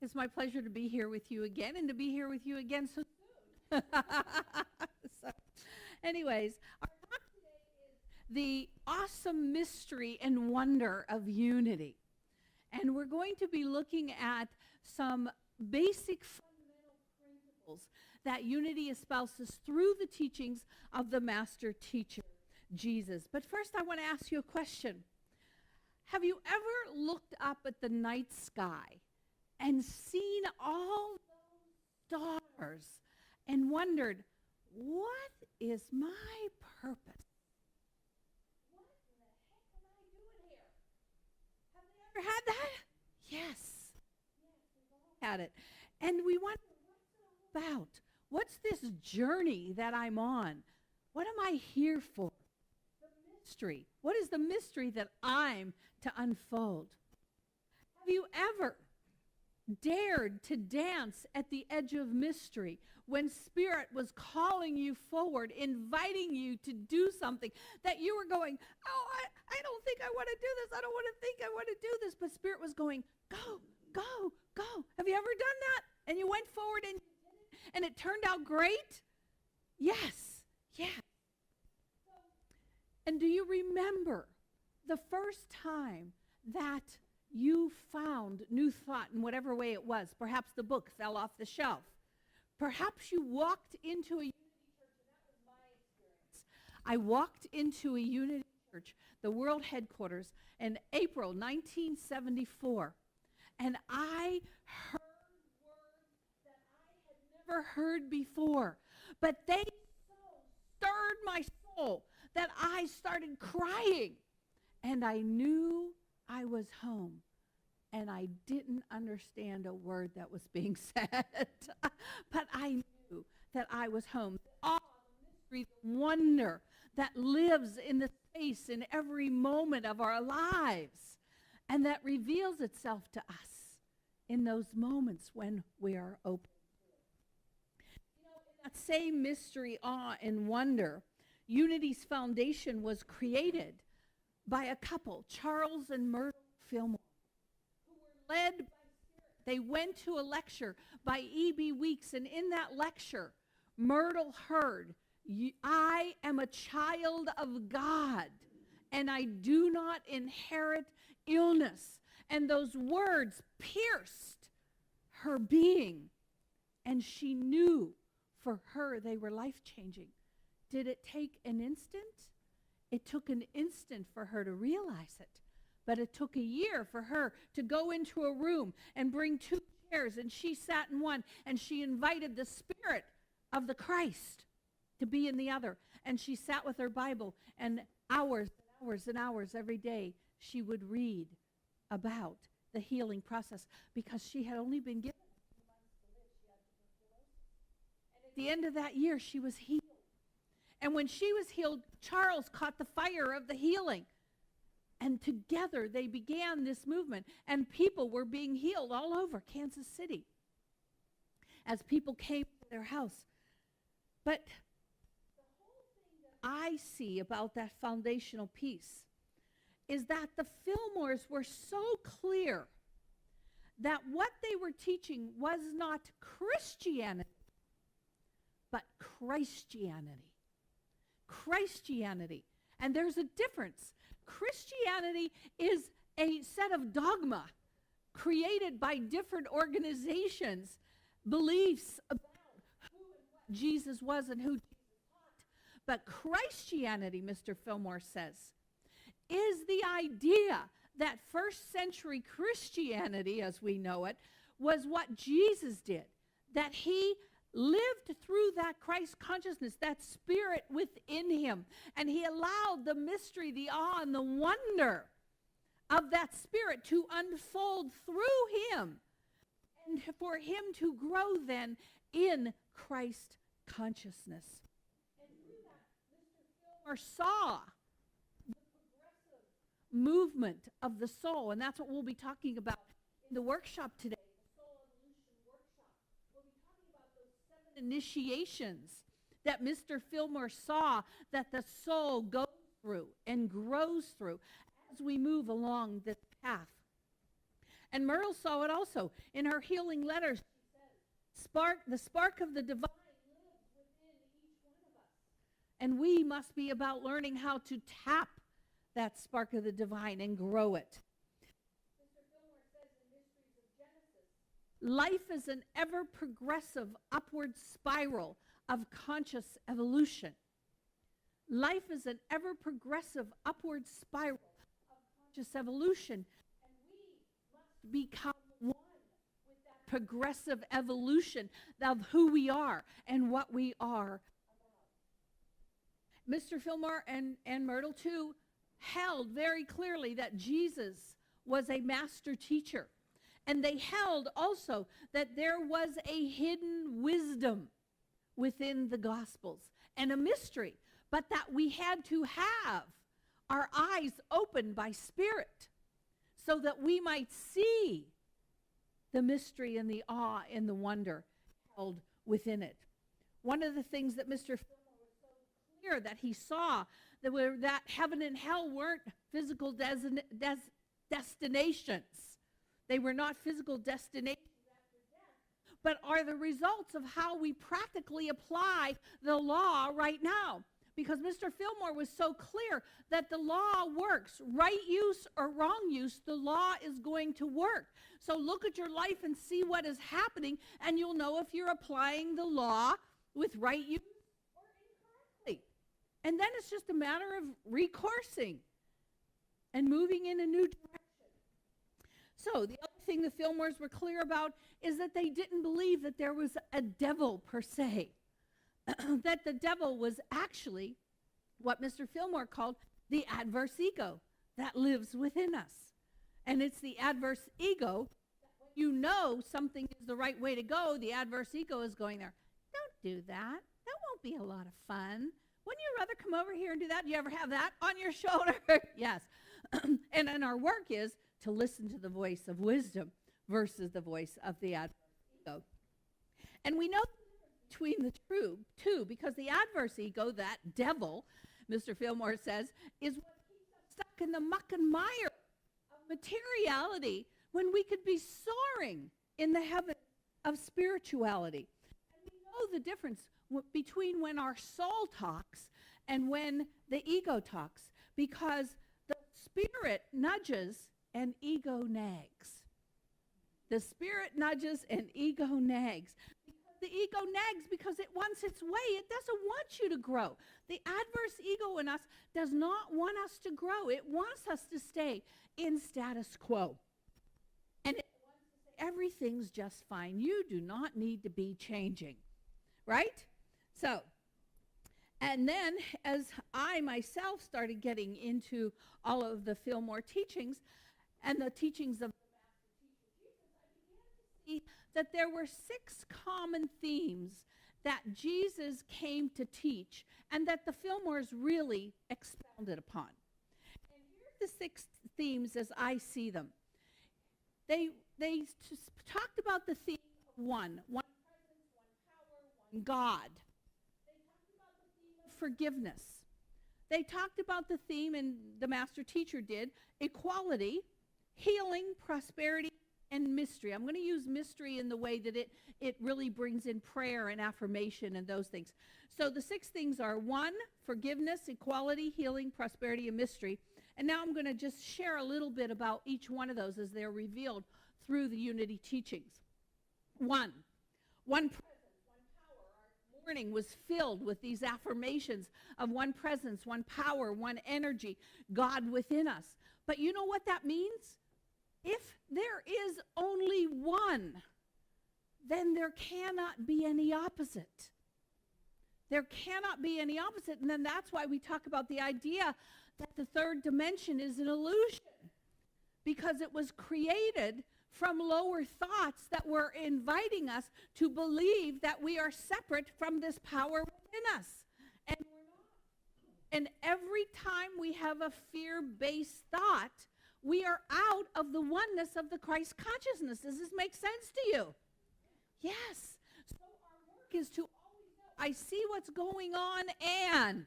It's my pleasure to be here with you again and to be here with you again so soon. So, anyways, our talk today is the awesome mystery and wonder of unity. And we're going to be looking at some basic fundamental principles that unity espouses through the teachings of the master teacher, Jesus. But first, I want to ask you a question. Have you ever looked up at the night sky and seen all those stars and wondered, what is my purpose? What in the heck am I doing here? Have they ever had that? Yes. We've all had it. And we wonder, what's it all about? What's this journey that I'm on? What am I here for? The mystery. What is the mystery that I'm to unfold? Have you ever dared to dance at the edge of mystery when Spirit was calling you forward, inviting you to do something that you were going, oh, I don't think I want to do this. I don't want to think I want to do this. But Spirit was going, go, go, go. Have you ever done that? And you went forward and you did it, and it turned out great? Yes, yes. And do you remember the first time that you found new thought in whatever way it was? Perhaps the book fell off the shelf. Perhaps you walked into a unity church, and that was my experience. I walked into a unity church, the world headquarters, in April 1974, and I heard words that I had never heard before, but they so stirred my soul that I started crying, and I knew I was home, and I didn't understand a word that was being said, but I knew that I was home. Awe, the mystery, the wonder that lives in the space in every moment of our lives, and that reveals itself to us in those moments when we are open. You know, in that same mystery, awe, and wonder, Unity's foundation was created by a couple, Charles and Myrtle Fillmore, who were led by Spirit. They went to a lecture by E.B. Weeks, and in that lecture, Myrtle heard, I am a child of God, and I do not inherit illness. And those words pierced her being, and she knew for her they were life-changing. Did it take an instant? It took an instant for her to realize it. But it took a year for her to go into a room and bring two chairs, and she sat in one, and she invited the Spirit of the Christ to be in the other. And she sat with her Bible, and hours and hours and hours every day she would read about the healing process, because she had only been given a few months to live. She had tuberculosis. And at the end of that year, she was healed. And when she was healed, Charles caught the fire of the healing. And together they began this movement. And people were being healed all over Kansas City as people came to their house. But the whole thing that I see about that foundational piece is that the Fillmores were so clear that what they were teaching was not Christianity, but Christianity. Christianity. And there's a difference. Christianity is a set of dogma created by different organizations, beliefs about who and what Jesus was and who Jesus taught. But Christianity, Mr. Fillmore says, is the idea that first century Christianity, as we know it, was what Jesus did, that he lived through that Christ consciousness, that Spirit within him, and he allowed the mystery, the awe, and the wonder of that Spirit to unfold through him, and for him to grow then in Christ consciousness. And through that, Mr. Fillmore saw the progressive movement of the soul, and that's what we'll be talking about in the workshop today. Initiations that Mr. Fillmore saw that the soul goes through and grows through as we move along this path. And Myrtle saw it also. In her healing letters, the spark of the divine lives within each one of us. And we must be about learning how to tap that spark of the divine and grow it. Mr. Fillmore says in Mysteries of Genesis, life is an ever-progressive upward spiral of conscious evolution. Life is an ever-progressive upward spiral of conscious evolution. And we must become one with that progressive evolution of who we are and what we are about. Mr. Fillmore and Myrtle, too, held very clearly that Jesus was a master teacher. And they held also that there was a hidden wisdom within the Gospels and a mystery, but that we had to have our eyes opened by Spirit so that we might see the mystery and the awe and the wonder held within it. One of the things that Mr. Fillmore was so clear that he saw that heaven and hell weren't physical destinations. They were not physical destinations after death, but are the results of how we practically apply the law right now. Because Mr. Fillmore was so clear that the law works. Right use or wrong use, the law is going to work. So look at your life and see what is happening, and you'll know if you're applying the law with right use or incorrectly. And then it's just a matter of recoursing and moving in a new direction. So the other thing the Fillmores were clear about is that they didn't believe that there was a devil per se. That the devil was actually what Mr. Fillmore called the adverse ego that lives within us. And it's the adverse ego that when you know something is the right way to go, the adverse ego is going there. Don't do that. That won't be a lot of fun. Wouldn't you rather come over here and do that? Do you ever have that on your shoulder? Yes. And then our work is to listen to the voice of wisdom versus the voice of the adverse ego. And we know between the two, because the adverse ego, that devil, Mr. Fillmore says, is what keeps us stuck in the muck and mire of materiality when we could be soaring in the heaven of spirituality. And we know the difference between when our soul talks and when the ego talks, because the spirit nudges and ego nags. The spirit nudges and ego nags. The ego nags because it wants its way. It doesn't want you to grow. The adverse ego in us does not want us to grow. It wants us to stay in status quo. And it wants to say everything's just fine. You do not need to be changing. Right? So, and then as I myself started getting into all of the Fillmore teachings and the teachings of the Master Teacher Jesus, I began to see that there were 6 common themes that Jesus came to teach and that the Fillmores really expounded upon. And here are the 6 themes as I see them. They talked about the theme of one presence, one power, one God. They talked about the theme of forgiveness. They talked about the theme, and the Master Teacher did, equality, healing, prosperity, and mystery. I'm going to use mystery in the way that it really brings in prayer and affirmation and those things. So the 6 things are 1, forgiveness, equality, healing, prosperity, and mystery. And now I'm going to just share a little bit about each one of those as they're revealed through the unity teachings. 1 presence, one power. Our morning was filled with these affirmations of one presence, one power, one energy, God within us. But you know what that means? If there is only one, then there cannot be any opposite. There cannot be any opposite. And then that's why we talk about the idea that the third dimension is an illusion, because it was created from lower thoughts that were inviting us to believe that we are separate from this power within us. And we're not. And every time we have a fear-based thought, we are out of the oneness of the Christ consciousness. Does this make sense to you? Yes. So our work is to always know, I see what's going on, and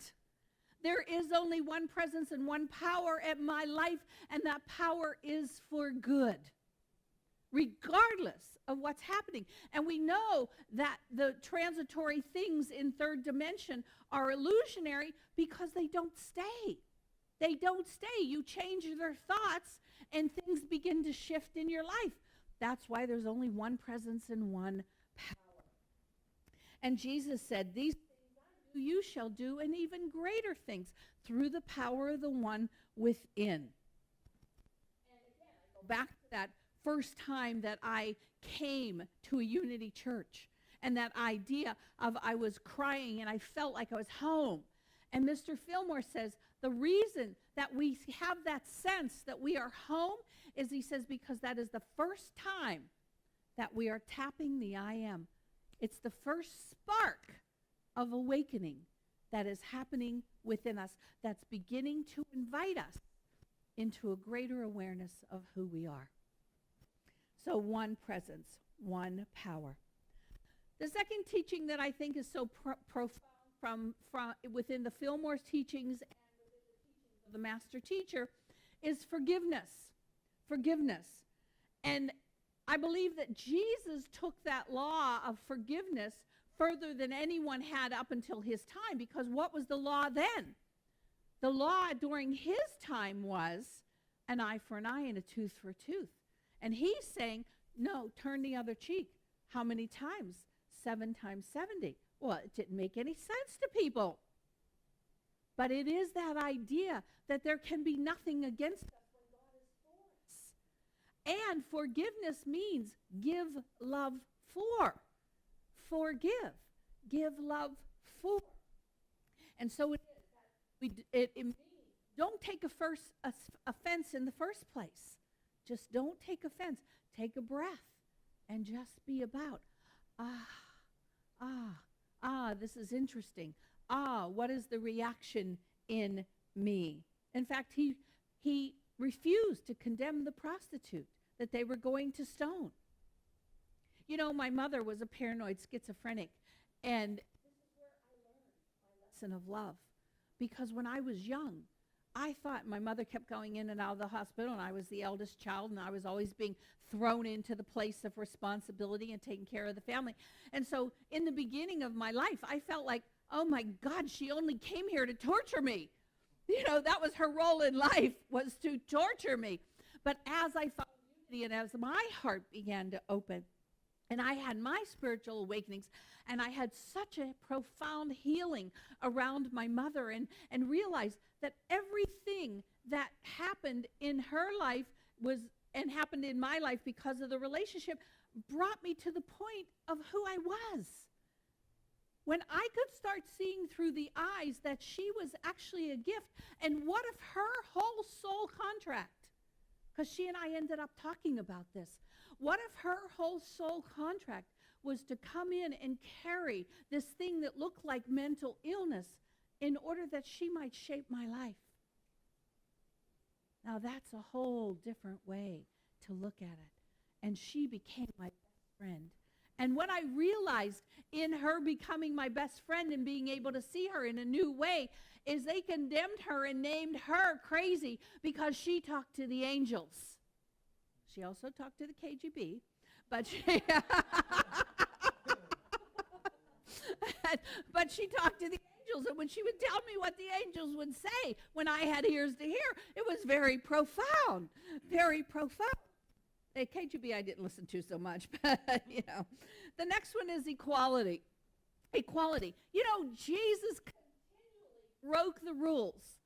there is only one presence and one power at my life, and that power is for good. regardless of what's happening. And we know that the transitory things in third dimension are illusionary because they don't stay. They don't stay. You change their thoughts and things begin to shift in your life. That's why there's only one presence and one power. And Jesus said, these things I do, you shall do, and even greater things through the power of the one within. And again, I go back to that first time that I came to a Unity church, and that idea of I was crying and I felt like I was home. And Mr. Fillmore says the reason that we have that sense that we are home is, he says, because that is the first time that we are tapping the I am. It's the first spark of awakening that is happening within us, that's beginning to invite us into a greater awareness of who we are. So one presence, one power. The second teaching that I think is so profound from within the Fillmore's teachings and within the teachings of the master teacher is forgiveness. Forgiveness. And I believe that Jesus took that law of forgiveness further than anyone had up until his time, because what was the law then? The law during his time was an eye for an eye and a tooth for a tooth. And he's saying, no, turn the other cheek. How many times? 7 times 70. Well, it didn't make any sense to people. But it is that idea that there can be nothing against us when God is for us. And forgiveness means give love for. Forgive. Give love for. And so it is that it means don't take offense in the first place. Just don't take offense. Take a breath and just be about, this is interesting. What is the reaction in me? In fact, he refused to condemn the prostitute that they were going to stone. You know, my mother was a paranoid schizophrenic, and this is where I learned my lesson of love. Because when I was young, I thought, my mother kept going in and out of the hospital, and I was the eldest child, and I was always being thrown into the place of responsibility and taking care of the family. And so in the beginning of my life, I felt like, oh my God, she only came here to torture me. You know, that was her role in life, was to torture me. But as I found unity and as my heart began to open, and I had my spiritual awakenings, and I had such a profound healing around my mother, and realized that everything that happened in her life and happened in my life because of the relationship brought me to the point of who I was. When I could start seeing through the eyes that she was actually a gift, and what if her whole soul contract, because she and I ended up talking about this, what if her whole soul contract was to come in and carry this thing that looked like mental illness in order that she might shape my life? Now that's a whole different way to look at it. And she became my best friend. And what I realized in her becoming my best friend and being able to see her in a new way is they condemned her and named her crazy because she talked to the angels. She also talked to the KGB, but she talked to the angels, and when she would tell me what the angels would say when I had ears to hear, it was very profound, very profound. The KGB I didn't listen to so much, but you know. The next one is equality. Equality. You know, Jesus continually broke the rules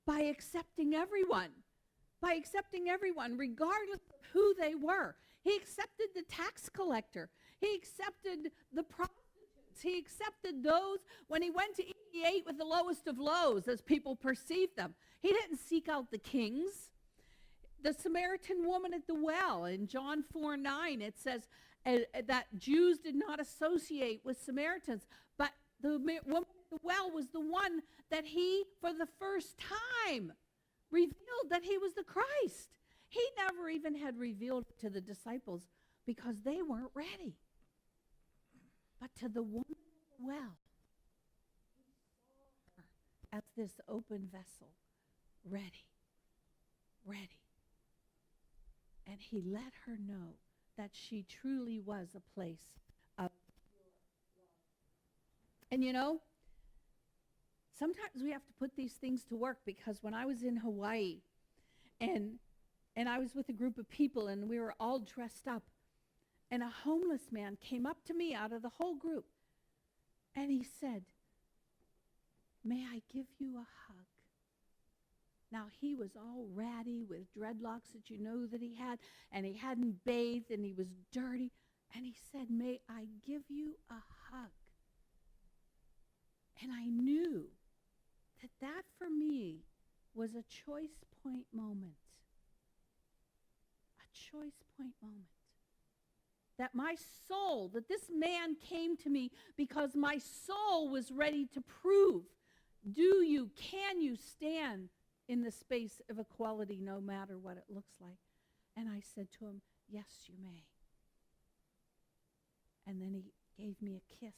by accepting everyone. By accepting everyone, regardless of who they were. He accepted the tax collector. He accepted the prostitutes. He accepted those when he went to eat, he ate with the lowest of lows as people perceived them. He didn't seek out the kings. The Samaritan woman at the well, in John 4:9, it says that Jews did not associate with Samaritans, but the woman at the well was the one that he, for the first time, revealed that he was the Christ. He never even had revealed to the disciples because they weren't ready. But to the woman at the well, he saw her as this open vessel, ready, ready. And he let her know that she truly was a place of. And you know, sometimes we have to put these things to work, because when I was in Hawaii and I was with a group of people and we were all dressed up, and a homeless man came up to me out of the whole group and he said, "May I give you a hug?" Now, he was all ratty with dreadlocks that you know that he had, and he hadn't bathed, and he was dirty. And he said, "May I give you a hug?" And I knew that for me was a choice point moment. A choice point moment. That my soul, that this man came to me because my soul was ready to prove, can you stand in the space of equality no matter what it looks like? And I said to him, "Yes, you may." And then he gave me a kiss.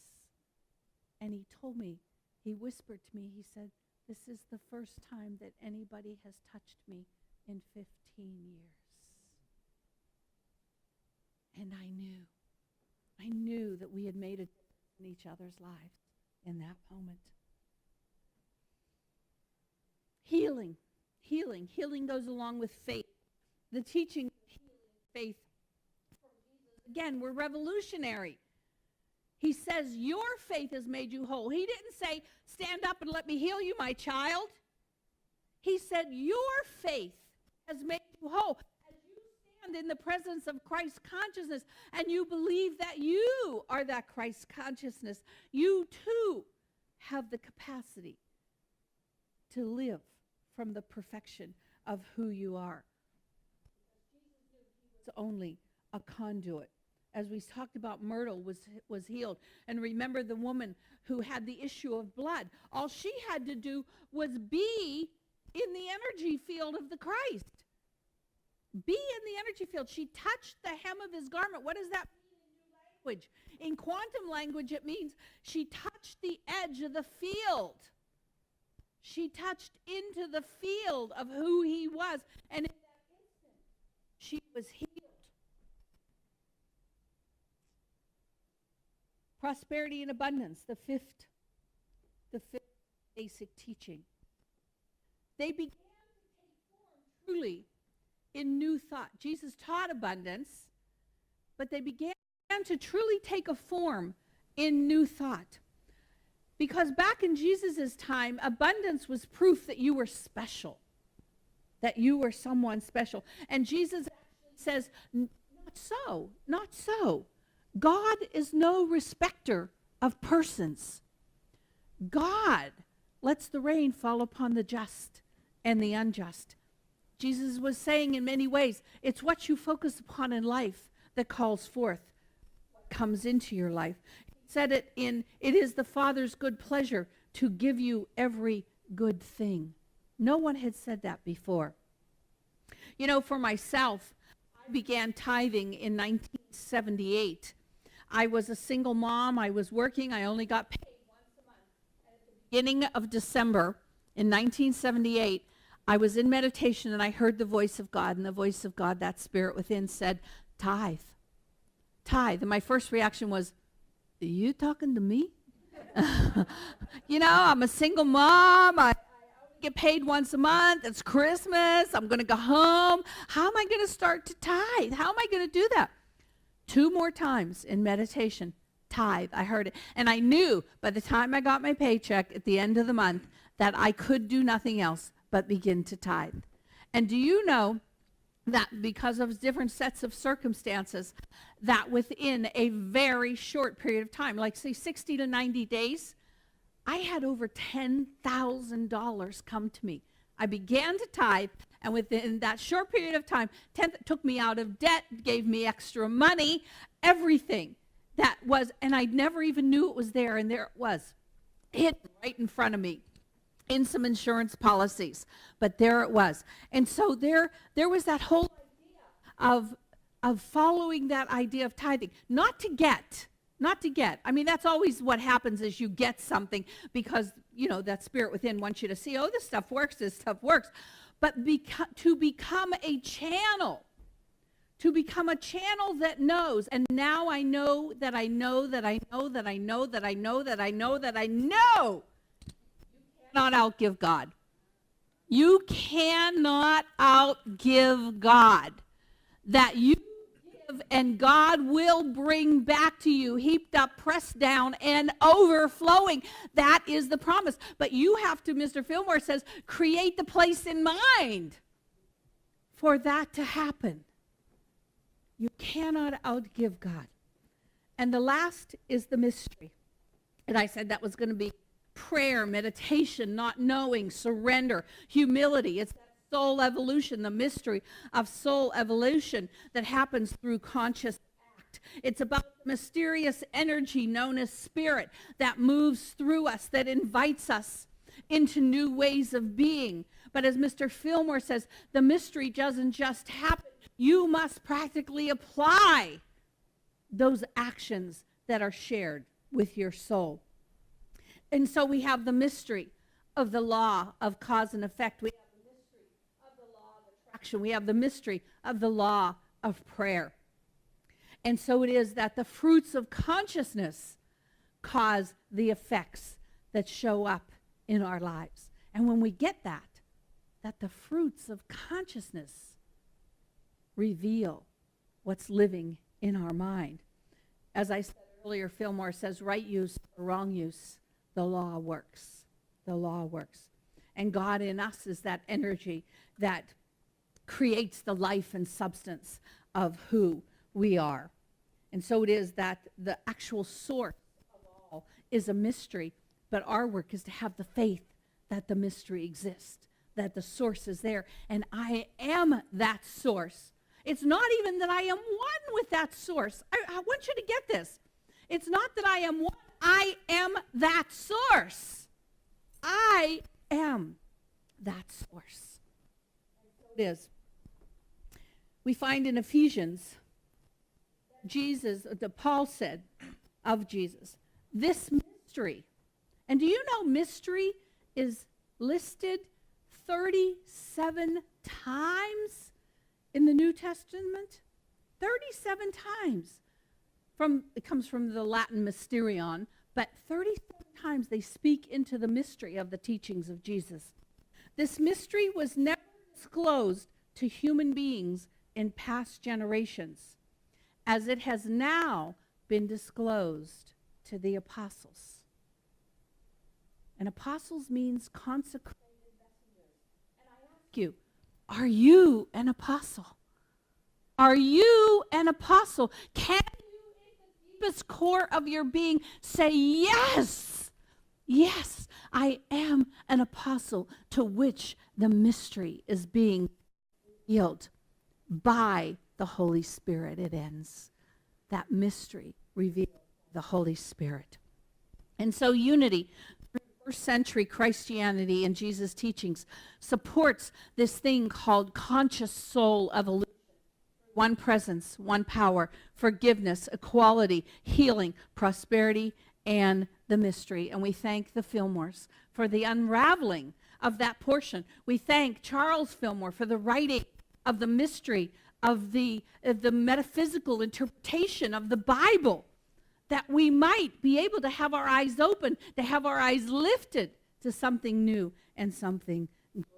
And he told me, he whispered to me, he said, "This is the first time that anybody has touched me in 15 years. And I knew that we had made a difference in each other's lives in that moment. Healing goes along with faith. The teaching of healing and faith from Jesus. Again, we're revolutionary. He says, your faith has made you whole. He didn't say, stand up and let me heal you, my child. He said, your faith has made you whole. As you stand in the presence of Christ consciousness and you believe that you are that Christ consciousness, you too have the capacity to live from the perfection of who you are. It's only a conduit. As we talked about, Myrtle was healed. And remember the woman who had the issue of blood. All she had to do was be in the energy field of the Christ. Be in the energy field. She touched the hem of his garment. What does that mean in new language? In quantum language, it means she touched the edge of the field. She touched into the field of who he was. And in that instant, she was healed. Prosperity and abundance, the fifth basic teaching. They began to take form truly in new thought. Jesus taught abundance, but they began to truly take a form in new thought. Because back in Jesus' time, abundance was proof that you were special, that you were someone special. And Jesus actually says, not so. God is no respecter of persons. God lets the rain fall upon the just and the unjust. Jesus was saying in many ways, it's what you focus upon in life that calls forth what comes into your life. He said it is the Father's good pleasure to give you every good thing. No one had said that before. You know, for myself, I began tithing in 1978. I was a single mom. I was working. I only got paid once a month. And at the beginning of December in 1978, I was in meditation and I heard the voice of God. And the voice of God, that spirit within, said, tithe. Tithe. And my first reaction was, are you talking to me? You know, I'm a single mom. I get paid once a month. It's Christmas. I'm going to go home. How am I going to start to tithe? How am I going to do that? 2 more times in meditation, tithe. I heard it. And I knew by the time I got my paycheck at the end of the month that I could do nothing else but begin to tithe. And do you know that because of different sets of circumstances, that within a very short period of time, like say 60 to 90 days, I had over $10,000 come to me. I began to tithe, and within that short period of time, took me out of debt, gave me extra money, everything that was, and I never even knew it was there, and there it was, hidden right in front of me in some insurance policies, but there it was. And so there was that whole idea of following that idea of tithing, not to get. I mean, that's always what happens is you get something because, you know, that spirit within wants you to see, oh, this stuff works. But to become a channel to become a channel that knows. And now I know that I know that I know that I know that I know that I know that I know. You cannot outgive God. You cannot outgive God. That you give and God will bring back to you, heaped up, pressed down, and overflowing. That is the promise. But you have to, Mr. Fillmore says, create the place in mind for that to happen. You cannot outgive God. And the last is the mystery. And I said that was going to be prayer, meditation, not knowing, surrender, humility. It's that soul evolution, the mystery of soul evolution that happens through conscious act. It's about the mysterious energy known as spirit that moves through us, that invites us into new ways of being. But as Mr. Fillmore says, the mystery doesn't just happen. You must practically apply those actions that are shared with your soul. And so we have the mystery of the law of cause and effect. We have the mystery of the law of attraction. We have the mystery of the law of prayer. And so it is that the fruits of consciousness cause the effects that show up in our lives. And when we get that the fruits of consciousness reveal what's living in our mind. As I said earlier, Fillmore says, right use or wrong use, the law works. The law works. And God in us is that energy that creates the life and substance of who we are. And so it is that the actual source of all is a mystery, but our work is to have the faith that the mystery exists, that the source is there, and I am that source. It's not even that I am one with that source. I want you to get this. It's not that I am one. I am that source. I am that source. It is. We find in Ephesians, Paul said of Jesus, this mystery. And do you know mystery is listed 37 times in the New Testament? 37 times. It comes from the Latin mysterion, but 37 times they speak into the mystery of the teachings of Jesus. This mystery was never disclosed to human beings in past generations, as it has now been disclosed to the apostles. And apostles means consecrated messengers. And I ask you, are you an apostle? Are you an apostle? Can you, in the deepest core of your being, say, yes, yes, I am an apostle, to which the mystery is being revealed by the Holy Spirit? It ends. That mystery revealed by the Holy Spirit. And so unity, first century Christianity and Jesus' teachings, supports this thing called conscious soul evolution. One presence, one power, forgiveness, equality, healing, prosperity, and the mystery. And we thank the Fillmores for the unraveling of that portion. We thank Charles Fillmore for the writing of the mystery of the metaphysical interpretation of the Bible, that we might be able to have our eyes open, to have our eyes lifted to something new and something greater.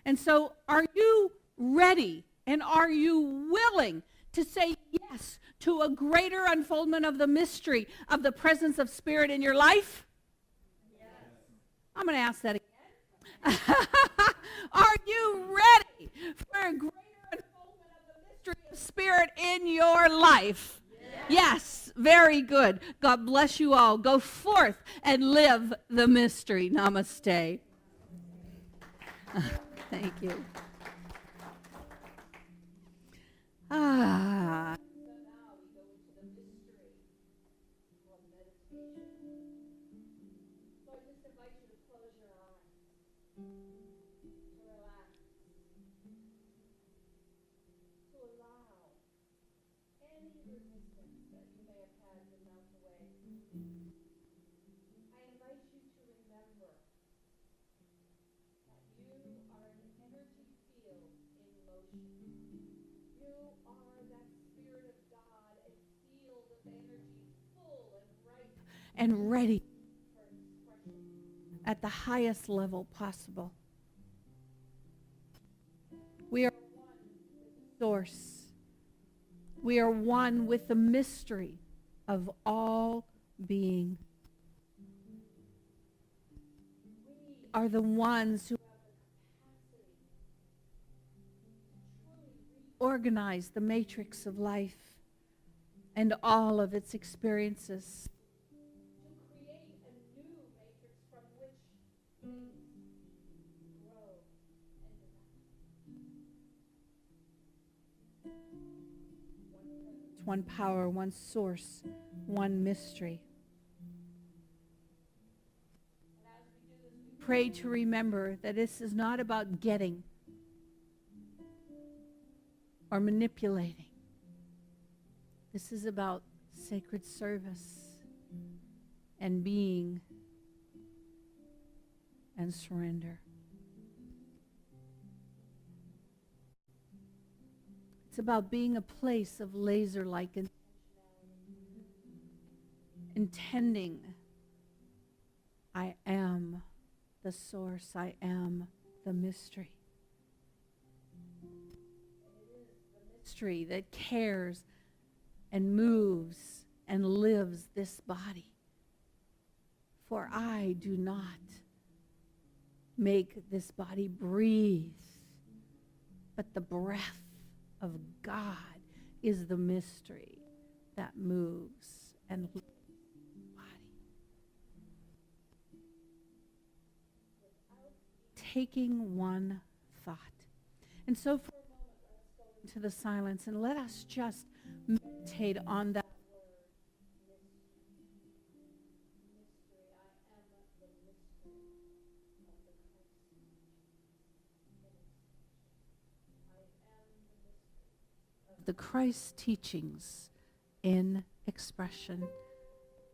And so are you ready and are you willing to say yes to a greater unfoldment of the mystery of the presence of Spirit in your life? Yes. I'm going to ask that again. Are you ready for a greater unfoldment of the mystery of Spirit in your life? Yes, very good. God bless you all. Go forth and live the mystery. Namaste. Thank you. So now we go into the mystery of meditation. So I just invite you to close your eyes, to relax, to allow any resistance that you may have had to melt away. I invite you to remember that you are an energy field in motion. You are and ready at the highest level possible. We are source. We are one with the mystery of all being. We are the ones who organize the matrix of life and all of its experiences. One power, one source, one mystery. Pray to remember that this is not about getting or manipulating. This is about sacred service and being and surrender. It's about being a place of laser-like intending. I am the source. I am the mystery. Mystery that cares and moves and lives this body. For I do not make this body breathe, but the breath of God is the mystery that moves and lives the body. Taking one thought. And so for a moment, let us go into the silence and let us just meditate on that. The Christ teachings in expression,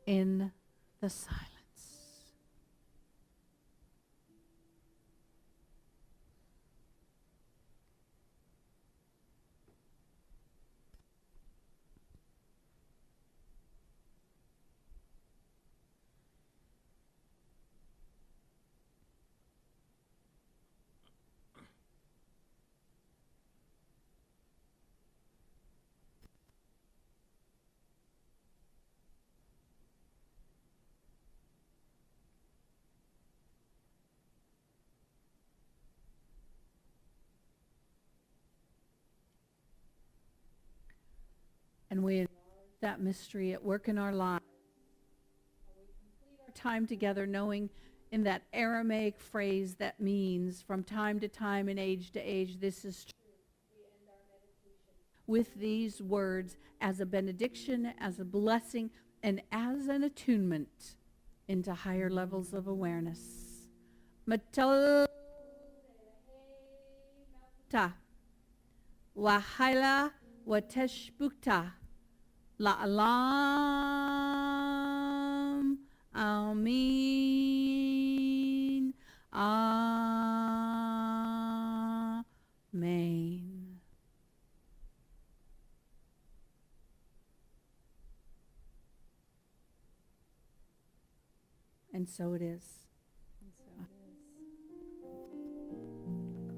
in the silence. And we acknowledge that mystery at work in our lives. And we complete our time together knowing in that Aramaic phrase that means from time to time and age to age, this is true. We end our meditation with these words as a benediction, as a blessing, and as an attunement into higher levels of awareness. Matal ta wahaila wateshbukta la'alam amin amen. And so it is.